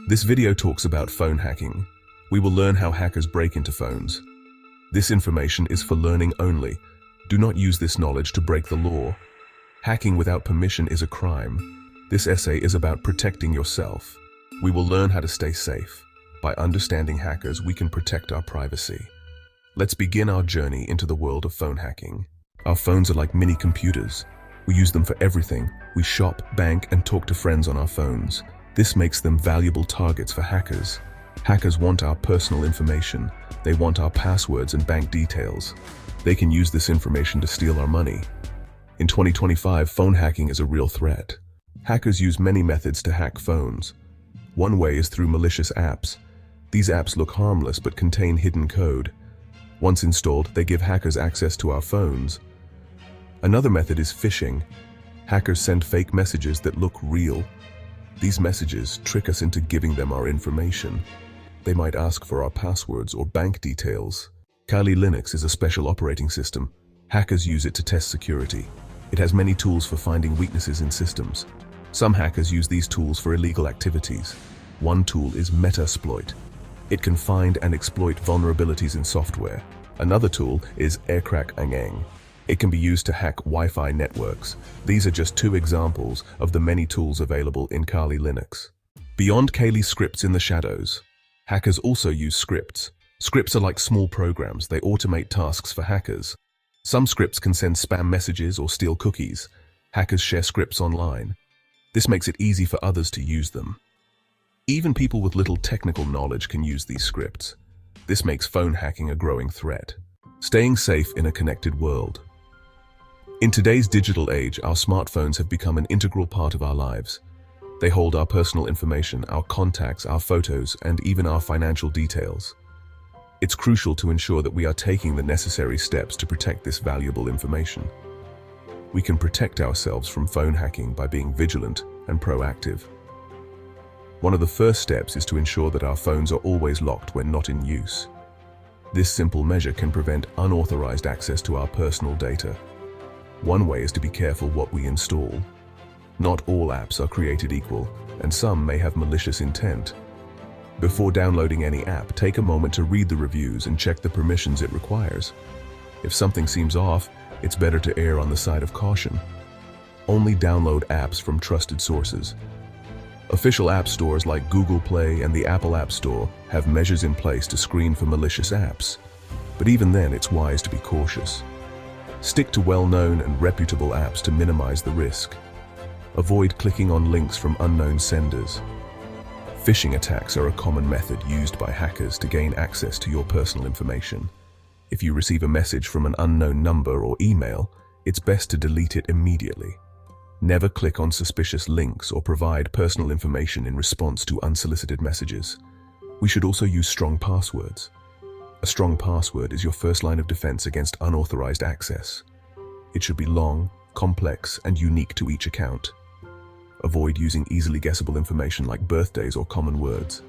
This video talks about phone hacking. We will learn how hackers break into phones. This information is for learning only. Do not use this knowledge to break the law. Hacking without permission is a crime. This essay is about protecting yourself. We will learn how to stay safe. By understanding hackers, we can protect our privacy. Let's begin our journey into the world of phone hacking. Our phones are like mini computers. We use them for everything. We shop, bank, and talk to friends on our phones. This makes them valuable targets for hackers. Hackers want our personal information. They want our passwords and bank details. They can use this information to steal our money. In 2025, phone hacking is a real threat. Hackers use many methods to hack phones. One way is through malicious apps. These apps look harmless but contain hidden code. Once installed, they give hackers access to our phones. Another method is phishing. Hackers send fake messages that look real. These messages trick us into giving them our information. They might ask for our passwords or bank details. Kali Linux is a special operating system. Hackers use it to test security. It has many tools for finding weaknesses in systems. Some hackers use these tools for illegal activities. One tool is Metasploit. It can find and exploit vulnerabilities in software. Another tool is aircrack. It can be used to hack Wi-Fi networks. These are just two examples of the many tools available in Kali Linux. Beyond Kali scripts in the shadows, hackers also use scripts. Scripts are like small programs. They automate tasks for hackers. Some scripts can send spam messages or steal cookies. Hackers share scripts online. This makes it easy for others to use them. Even people with little technical knowledge can use these scripts. This makes phone hacking a growing threat. Staying safe in a connected world. In today's digital age, our smartphones have become an integral part of our lives. They hold our personal information, our contacts, our photos, and even our financial details. It's crucial to ensure that we are taking the necessary steps to protect this valuable information. We can protect ourselves from phone hacking by being vigilant and proactive. One of the first steps is to ensure that our phones are always locked when not in use. This simple measure can prevent unauthorized access to our personal data. One way is to be careful what we install. Not all apps are created equal, and some may have malicious intent. Before downloading any app, take a moment to read the reviews and check the permissions it requires. If something seems off, it's better to err on the side of caution. Only download apps from trusted sources. Official app stores like Google Play and the Apple App Store have measures in place to screen for malicious apps. But even then, it's wise to be cautious. Stick to well-known and reputable apps to minimize the risk. Avoid clicking on links from unknown senders. Phishing attacks are a common method used by hackers to gain access to your personal information. If you receive a message from an unknown number or email, it's best to delete it immediately. Never click on suspicious links or provide personal information in response to unsolicited messages. We should also use strong passwords. A strong password is your first line of defense against unauthorized access. It should be long, complex, and unique to each account. Avoid using easily guessable information like birthdays or common words.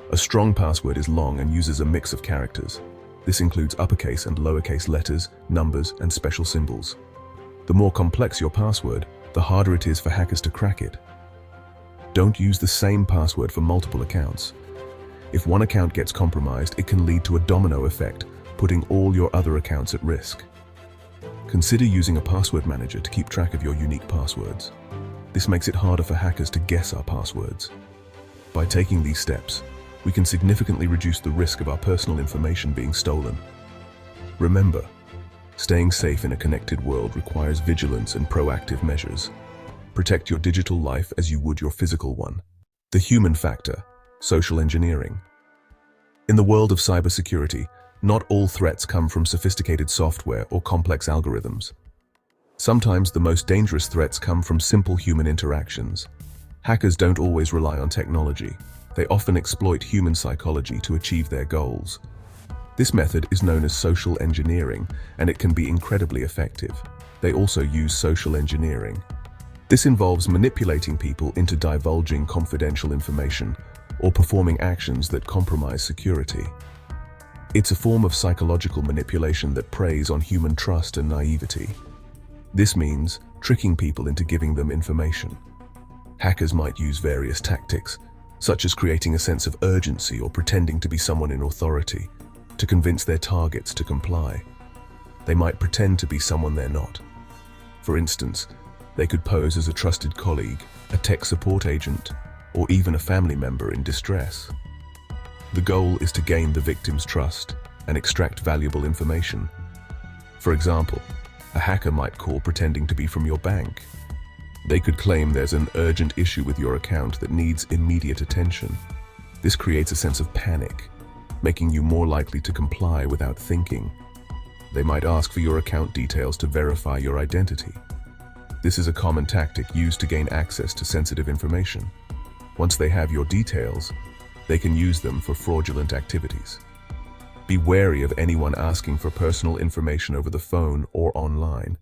A strong password is long and uses a mix of characters. This includes uppercase and lowercase letters, numbers, and special symbols. The more complex your password, the harder it is for hackers to crack it. Don't use the same password for multiple accounts. If one account gets compromised, it can lead to a domino effect, putting all your other accounts at risk. Consider using a password manager to keep track of your unique passwords. This makes it harder for hackers to guess our passwords. By taking these steps, we can significantly reduce the risk of our personal information being stolen. Remember, staying safe in a connected world requires vigilance and proactive measures. Protect your digital life as you would your physical one. The human factor, social engineering. In the world of cybersecurity, not all threats come from sophisticated software or complex algorithms. Sometimes the most dangerous threats come from simple human interactions. Hackers don't always rely on technology. They often exploit human psychology to achieve their goals. This method is known as social engineering, and it can be incredibly effective. They also use social engineering. This involves manipulating people into divulging confidential information or performing actions that compromise security. It's a form of psychological manipulation that preys on human trust and naivety. This means tricking people into giving them information. Hackers might use various tactics, such as creating a sense of urgency or pretending to be someone in authority to convince their targets to comply. They might pretend to be someone they're not. For instance, they could pose as a trusted colleague, a tech support agent, or even a family member in distress. The goal is to gain the victim's trust and extract valuable information. For example, a hacker might call pretending to be from your bank. They could claim there's an urgent issue with your account that needs immediate attention. This creates a sense of panic, making you more likely to comply without thinking. They might ask for your account details to verify your identity. This is a common tactic used to gain access to sensitive information. Once they have your details, they can use them for fraudulent activities. Be wary of anyone asking for personal information over the phone or online.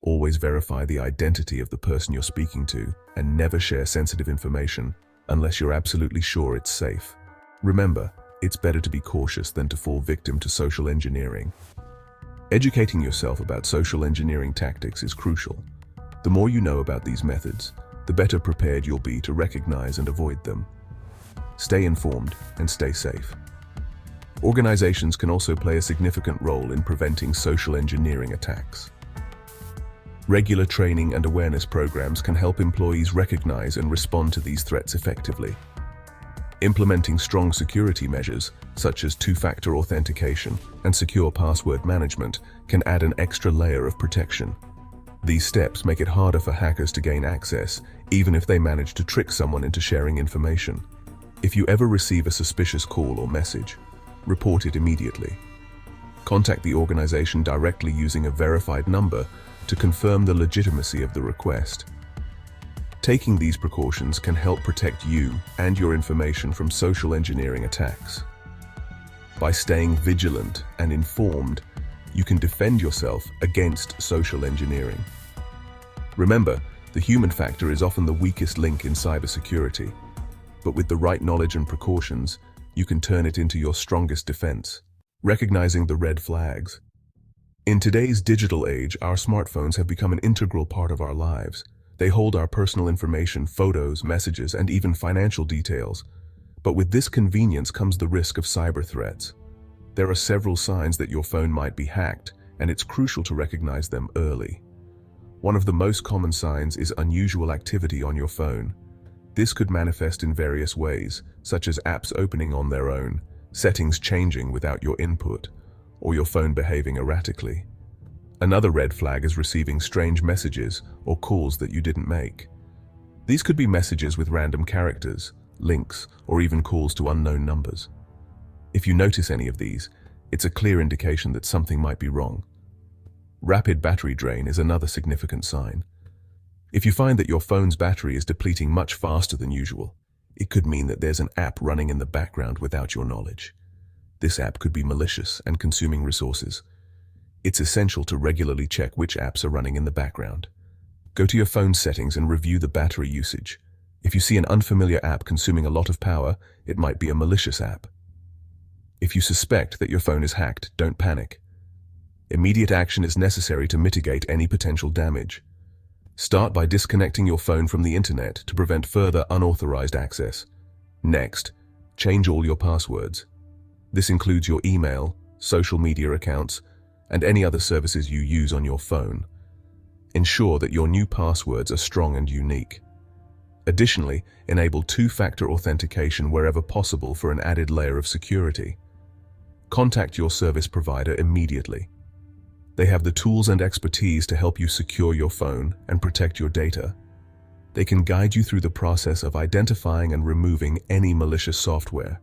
Always verify the identity of the person you're speaking to and never share sensitive information unless you're absolutely sure it's safe. Remember, it's better to be cautious than to fall victim to social engineering. Educating yourself about social engineering tactics is crucial. The more you know about these methods, the better prepared you'll be to recognize and avoid them. Stay informed and stay safe. Organizations can also play a significant role in preventing social engineering attacks. Regular training and awareness programs can help employees recognize and respond to these threats effectively. Implementing strong security measures, such as two-factor authentication and secure password management, can add an extra layer of protection. These steps make it harder for hackers to gain access, even if they manage to trick someone into sharing information. If you ever receive a suspicious call or message, report it immediately. Contact the organization directly using a verified number to confirm the legitimacy of the request. Taking these precautions can help protect you and your information from social engineering attacks. By staying vigilant and informed, you can defend yourself against social engineering. Remember, the human factor is often the weakest link in cybersecurity, but with the right knowledge and precautions, you can turn it into your strongest defense. Recognizing the red flags. In today's digital age, our smartphones have become an integral part of our lives. They hold our personal information, photos, messages, and even financial details. But with this convenience comes the risk of cyber threats. There are several signs that your phone might be hacked, and it's crucial to recognize them early. One of the most common signs is unusual activity on your phone. This could manifest in various ways, such as apps opening on their own, settings changing without your input, or your phone behaving erratically. Another red flag is receiving strange messages or calls that you didn't make. These could be messages with random characters, links, or even calls to unknown numbers. If you notice any of these, it's a clear indication that something might be wrong. Rapid battery drain is another significant sign. If you find that your phone's battery is depleting much faster than usual, it could mean that there's an app running in the background without your knowledge. This app could be malicious and consuming resources. It's essential to regularly check which apps are running in the background. Go to your phone settings and review the battery usage. If you see an unfamiliar app consuming a lot of power, it might be a malicious app. If you suspect that your phone is hacked, don't panic. Immediate action is necessary to mitigate any potential damage. Start by disconnecting your phone from the internet to prevent further unauthorized access. Next, change all your passwords. This includes your email, social media accounts, and any other services you use on your phone. Ensure that your new passwords are strong and unique. Additionally, enable two-factor authentication wherever possible for an added layer of security. Contact your service provider immediately. They have the tools and expertise to help you secure your phone and protect your data. They can guide you through the process of identifying and removing any malicious software.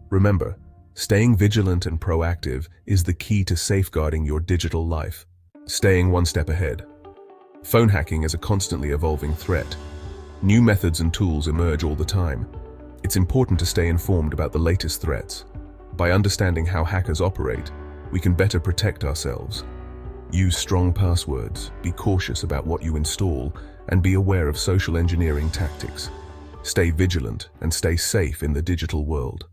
Remember, staying vigilant and proactive is the key to safeguarding your digital life. Staying one step ahead. Phone hacking is a constantly evolving threat. New methods and tools emerge all the time. It's important to stay informed about the latest threats. By understanding how hackers operate, we can better protect ourselves. Use strong passwords, be cautious about what you install, and be aware of social engineering tactics. Stay vigilant and stay safe in the digital world.